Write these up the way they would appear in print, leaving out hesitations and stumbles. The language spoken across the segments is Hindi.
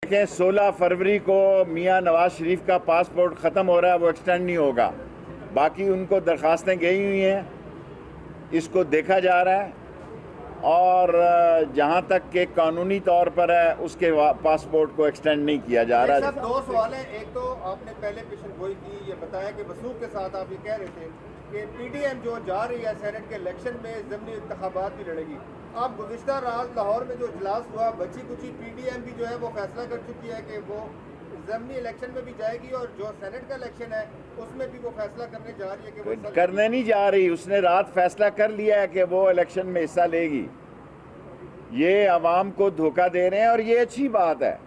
देखें 16 फरवरी को मियां नवाज शरीफ का पासपोर्ट ख़त्म हो रहा है, वो एक्सटेंड नहीं होगा। बाकी उनको दरख्वास्तें गई हुई हैं, इसको देखा जा रहा है और जहां तक के कानूनी तौर पर है उसके पासपोर्ट को एक्सटेंड नहीं किया जा रहा है। दो सवाल हैं। एक तो आपने पहले पेशन गोई की, ये बताया कि वसूख के साथ आप ये कह रहे थे कि पीडीएम जो जा रही है सेनेट के इलेक्शन में ज़मीनी इंतखाबात भी लड़ेगी। आप गुज़िश्ता रात लाहौर में जो इजलास हुआ, बची कुची पीडीएम भी जो है वो फैसला कर चुकी है कि वो ज़मीनी इलेक्शन में भी जाएगी और जो सेनेट का इलेक्शन है उसमें भी वो फैसला करने जा रही है कि वो करने नहीं जा रही। उसने रात फैसला कर लिया है कि वो इलेक्शन में हिस्सा लेगी। ये आवाम को धोखा दे रहे हैं और ये अच्छी बात है।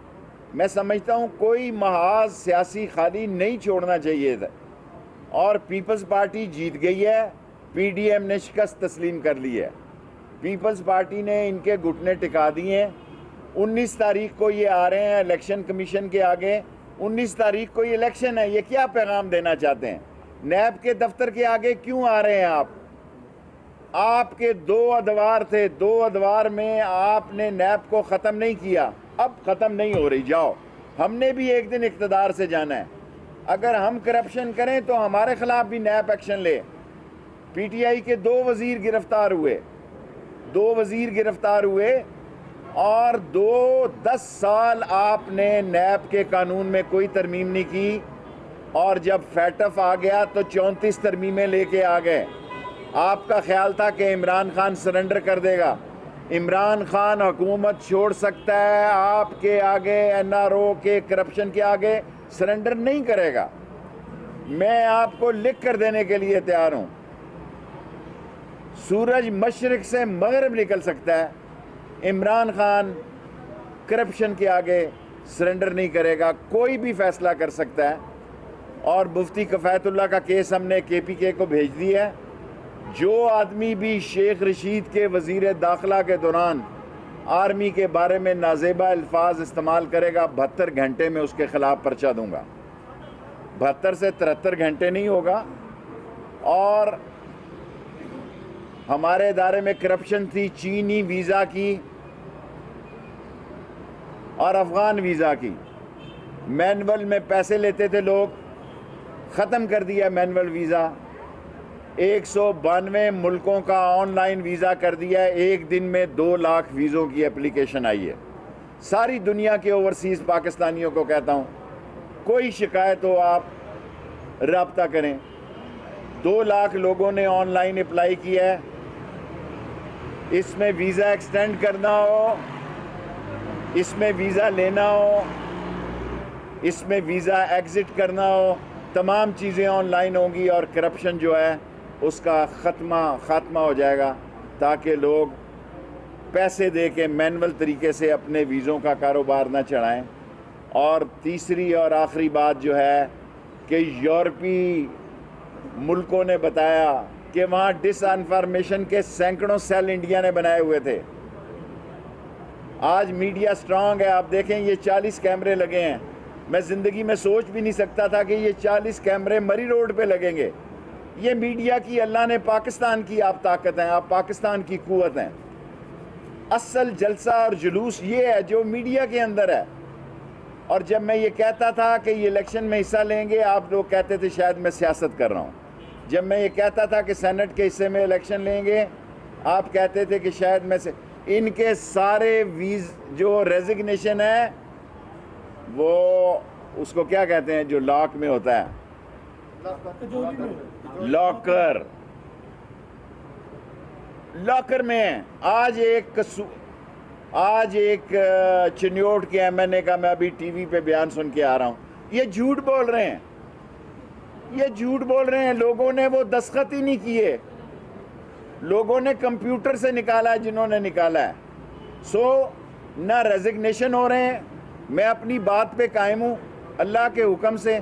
मैं समझता हूँ कोई महाज सियासी खाली नहीं छोड़ना चाहिए था और पीपल्स पार्टी जीत गई है, पीडीएम ने शिकस्त तस्लीम कर ली है। पीपल्स पार्टी ने इनके घुटने टिका दिए हैं। 19 तारीख को ये आ रहे हैं इलेक्शन कमीशन के आगे। 19 तारीख को ये इलेक्शन है, ये क्या पैगाम देना चाहते हैं? नैब के दफ्तर के आगे क्यों आ रहे हैं आप? आपके 2 अदवार थे, 2 अदवार में आपने नैब को ख़त्म नहीं किया, अब ख़त्म नहीं हो रही। जाओ, हमने भी एक दिन इक़्तिदार से जाना है। अगर हम करप्शन करें तो हमारे ख़िलाफ़ भी नैब एक्शन ले। पीटीआई के 2 वज़ीर गिरफ़्तार हुए, 2 वज़ीर गिरफ़्तार हुए और 10 साल आपने नैब के कानून में कोई तरमीम नहीं की और जब फैटफ आ गया तो 34 तरमीमें लेके आ गए। आपका ख्याल था कि इमरान खान सरेंडर कर देगा। इमरान खान हुकूमत छोड़ सकता है, आपके आगे एनआरओ के करप्शन के आगे सरेंडर नहीं करेगा। मैं आपको लिख कर देने के लिए तैयार हूँ। सूरज मशरिक से मगरिब निकल सकता है, इमरान खान करप्शन के आगे सरेंडर नहीं करेगा। कोई भी फैसला कर सकता है और मुफ्ती कफ़ायतुल्लाह का केस हमने केपीके को भेज दिया है। जो आदमी भी शेख रशीद के वज़ीर दाखिला के दौरान आर्मी के बारे में नाजेबा अल्फाज इस्तेमाल करेगा, 72 घंटे में उसके ख़िलाफ़ पर्चा दूंगा। 72 से 73 घंटे नहीं होगा। और हमारे इदारे में करप्शन थी, चीनी वीज़ा की और अफ़गान वीज़ा की। मैनुअल में पैसे लेते थे लोग, ख़त्म कर दिया मैनुअल वीज़ा। 192 मुल्कों का ऑनलाइन वीज़ा कर दिया है। एक दिन में 2 लाख वीज़ों की एप्लीकेशन आई है। सारी दुनिया के ओवरसीज़ पाकिस्तानियों को कहता हूँ, कोई शिकायत हो आप रब्ता करें। 2 लाख लोगों ने ऑनलाइन अप्लाई किया है। इसमें वीज़ा एक्सटेंड करना हो, इसमें वीज़ा लेना हो, इसमें वीज़ा एग्ज़िट करना हो, तमाम चीज़ें ऑनलाइन होंगी और करप्शन जो है उसका ख़ात्मा हो जाएगा, ताकि लोग पैसे दे के मैनुअल तरीके से अपने वीज़ों का कारोबार ना चलाएं। और तीसरी और आखिरी बात जो है कि यूरोपीय मुल्कों ने बताया कि वहाँ डिसइन्फॉर्मेशन के सैकड़ों सेल इंडिया ने बनाए हुए थे। आज मीडिया स्ट्रांग है। आप देखें ये 40 कैमरे लगे हैं। मैं ज़िंदगी में सोच भी नहीं सकता था कि ये 40 कैमरे मरी रोड पे लगेंगे। ये मीडिया की, अल्लाह ने पाकिस्तान की आप ताकत हैं, आप पाकिस्तान की कुव्वत हैं। असल जलसा और जुलूस ये है जो मीडिया के अंदर है। और जब मैं ये कहता था कि ये इलेक्शन में हिस्सा लेंगे, आप लोग कहते थे शायद मैं सियासत कर रहा हूँ। जब मैं ये कहता था कि सेनेट के हिस्से में इलेक्शन लेंगे, आप कहते थे कि शायद मैं से इनके सारे जो रेजिग्नेशन है वो उसको क्या कहते हैं जो लॉक में होता है, लॉकर में। आज एक चिन्योट के एमएनए का मैं अभी टीवी पे बयान सुन के आ रहा हूँ। ये झूठ बोल रहे हैं, ये झूठ बोल रहे हैं। लोगों ने वो दस्तखत ही नहीं किए, लोगों ने कंप्यूटर से निकाला है जिन्होंने निकाला है। ना रेजिग्नेशन हो रहे हैं। मैं अपनी बात पे कायम हूँ, अल्लाह के हुक्म से।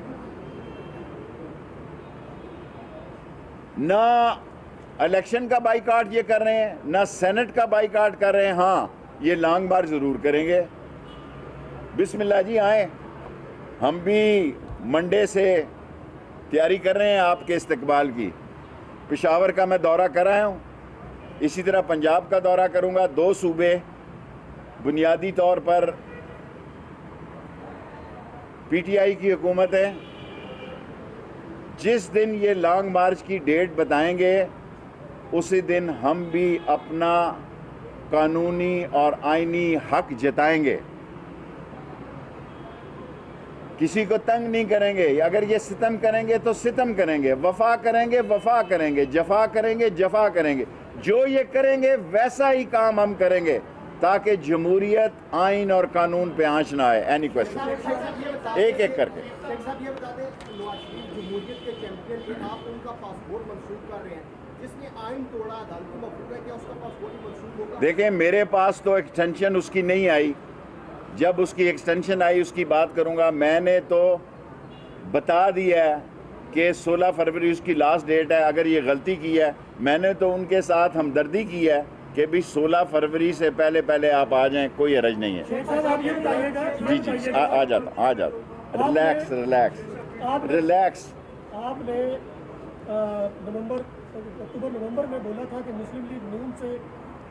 ना इलेक्शन का बाइकाट ये कर रहे हैं, ना सेनेट का बाइकाट कर रहे हैं। हाँ, ये लॉन्ग मार्च ज़रूर करेंगे। बिस्मिल्लाह जी, आए। हम भी मंडे से तैयारी कर रहे हैं आपके इस्तकबाल की। पेशावर का मैं दौरा कर रहा हूँ, इसी तरह पंजाब का दौरा करूँगा। 2 सूबे बुनियादी तौर पर पीटीआई की हुकूमत है। जिस दिन ये लॉन्ग मार्च की डेट बताएंगे उसी दिन हम भी अपना कानूनी और आईनी हक जताएंगे। किसी को तंग नहीं करेंगे। अगर ये सितम करेंगे तो सितम करेंगे, वफा करेंगे वफा करेंगे, जफा करेंगे जफा करेंगे। जो ये करेंगे वैसा ही काम हम करेंगे ताकि जमहूरियत, आइन और कानून पे आंच ना आए। Any question? एक एक करके। शेख साहब ये बता दें, नवाज शरीफ जमहूरियत के चैंपियन थे, आप उनका पासपोर्ट मंसूख कर रहे हैं। जिसने आइन तोड़ा, अदालती मफरूज़ है, क्या उसका पासपोर्ट मंसूख होगा? देखें, मेरे पास तो एक्सटेंशन उसकी नहीं आई। जब उसकी एक्सटेंशन आई उसकी बात करूंगा। मैंने तो बता दिया है कि 16 फरवरी उसकी लास्ट डेट है। अगर ये गलती की है, मैंने तो उनके साथ हमदर्दी की है कि भी 16 फरवरी से पहले पहले आप आ जाएं, कोई हरज नहीं है। जी जी, आ जाता। Relax relax relax. आपने अक्टूबर नवंबर में बोला था कि मुस्लिम लीग नून से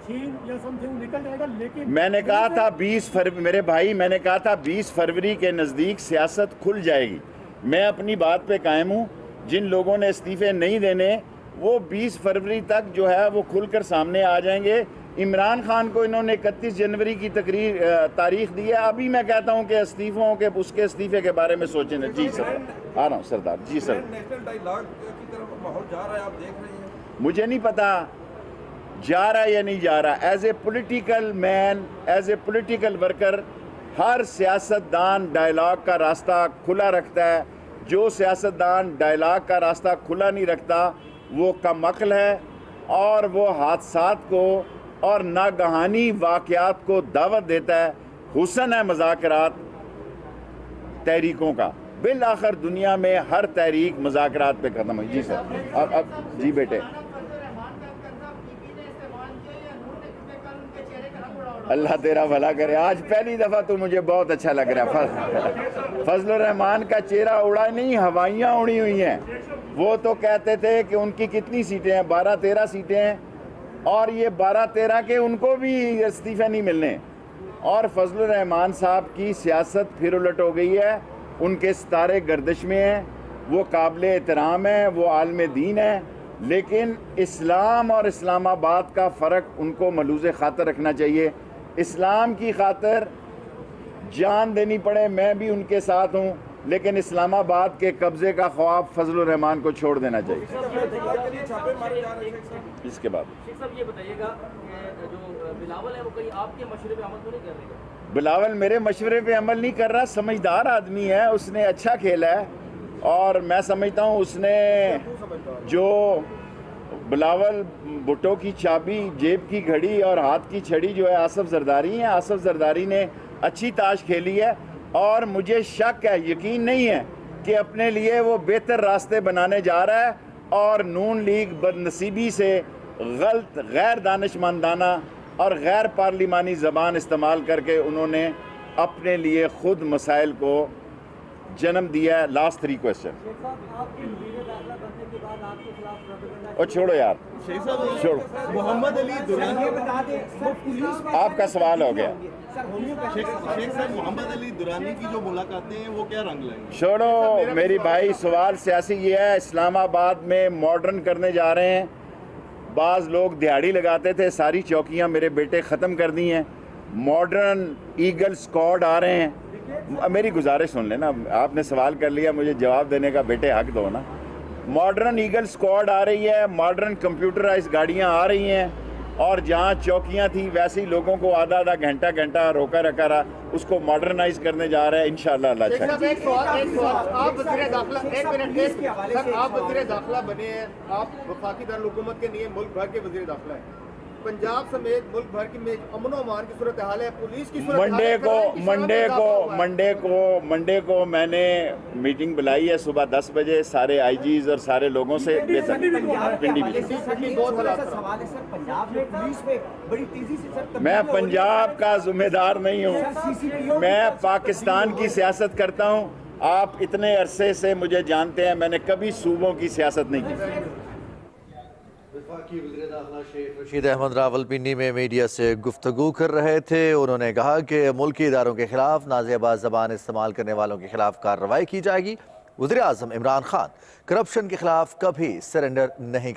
चीन या समथिंग निकल जाएगा, लेकिन मैंने कहा था 20 फरवरी, मेरे भाई, मैंने कहा था 20 फरवरी के नज़दीक सियासत खुल जाएगी। मैं अपनी बात पे कायम हूँ। जिन लोगों ने इस्तीफे नहीं देने वो 20 फरवरी तक जो है वो खुलकर सामने आ जाएंगे। इमरान खान को इन्होंने 31 जनवरी की तारीख दी है। अभी मैं कहता हूँ कि इस्तीफों के, उसके इस्तीफे के बारे में सोचें। जी सर, आ रहा हूँ सरदार जी। सर, नेशनल डायलॉग की तरफ माहौल जा रहा है, आप देख रहे हैं? मुझे नहीं पता जा रहा है या नहीं जा रहा। As a political man, as a political worker, हर सियासतदान डायलॉग का रास्ता खुला रखता है। जो सियासतदान डायलॉग का रास्ता खुला नहीं रखता वो कमअक्ल है और वो हादसात को और नागहानी वाक़यात को दावत देता है। हुसन है मज़ाकरात तहरीकों का। बिल आखिर दुनिया में हर तहरीक मज़ाकरात पे ख़त्म हुई। जी सर, अब जी बेटे, अल्लाह तेरा भला करे। आज पहली दफ़ा तो मुझे बहुत अच्छा लग रहा है। फजल रहमान का चेहरा उड़ा नहीं, हवाइयाँ उड़ी हुई हैं। वो तो कहते थे कि उनकी कितनी सीटें हैं, 12-13 सीटें हैं, और ये 12-13 के उनको भी इस्तीफे नहीं मिलने। और फजल रहमान साहब की सियासत फिर उलट हो गई है। उनके सितारे गर्दिश में हैं, वो काबिल एहतराम है, वो आलम दीन है, लेकिन इस्लाम और इस्लामाबाद का फ़र्क उनको मलूज़ ख़ातर रखना चाहिए। इस्लाम की खातर जान देनी पड़े, मैं भी उनके साथ हूँ, लेकिन इस्लामाबाद के कब्ज़े का ख्वाब फजल रहमान को छोड़ देना चाहिए। इसके बाद शेख साहब ये बताइएगा कि जो बिलावल है वो कहीं आपके मशवरे पे अमल तो नहीं कर रहे? बिलावल मेरे मशवरे पे अमल नहीं कर रहा। समझदार आदमी है, उसने अच्छा खेला है और मैं समझता हूँ उसने जो बिलावल भुट्टो की चाबी, जेब की घड़ी और हाथ की छड़ी जो है आसफ जरदारी है। आसफ जरदारी ने अच्छी ताश खेली है और मुझे शक है, यकीन नहीं है कि अपने लिए वो बेहतर रास्ते बनाने जा रहा है। और नून लीग बदनसीबी से गलत, गैर दानिशमंदाना और गैर पार्लिमानी ज़बान इस्तेमाल करके उन्होंने अपने लिए खुद मसाइल को जन्म दिया है। Last 3 question. और छोड़ो यार, छोड़ो, मोहम्मद अली दुरानी, आपका सवाल हो गया। शेख साहब, मोहम्मद अली दुरानी की जो मुलाकातें हैं वो क्या रंग लाएंगी? छोड़ो मेरी भाई, सवाल सियासी ये है। इस्लामाबाद में मॉडर्न करने जा रहे हैं। बाज़ लोग दिहाड़ी लगाते थे, सारी चौकियां मेरे बेटे ख़त्म कर दी हैं। मॉडर्न ईगल स्क्वाड आ रहे हैं। मेरी गुजारिश सुन लेना, आपने सवाल कर लिया, मुझे जवाब देने का बेटे हक दो ना। मॉडर्न ईगल स्क्वाड आ रही है, मॉडर्न कंप्यूटराइज गाड़ियां आ रही हैं, और जहां चौकियां थी वैसे ही लोगों को आधा घंटा रोका रखा रहा, उसको मॉडर्नाइज करने जा रहे हैं इंशाअल्लाह। अल्लाह अच्छा। एक सवाल, आप वज़ीर दाखिला, एक मिनट, सर, आप वज़ीर दाखिला बने हैं, आप वफाकी दारुल-हुकूमत के नहीं, मुल्क भर के वज़ीर दाखिला है। पंजाब समेत मुल्क भर की में अमन और अमान की सूरत हाल है, पुलिस की सूरत मंडे को मैंने मीटिंग बुलाई है सुबह 10 बजे सारे आईजीज और सारे लोगों से। मैं पंजाब का जिम्मेदार नहीं हूँ, मैं पाकिस्तान की सियासत करता हूँ। आप इतने अरसे से मुझे जानते हैं, मैंने कभी सूबों की सियासत नहीं की। वफाकी वज़ीर दाखिला शेख रशीद अहमद रावलपिंडी में मीडिया से गुफ्तगू कर रहे थे। उन्होंने कहा कि मुल्की इदारों के खिलाफ नाज़ेबा ज़बान इस्तेमाल करने वालों के खिलाफ कार्रवाई की जाएगी। वज़ीर आज़म इमरान खान करप्शन के खिलाफ कभी सरेंडर नहीं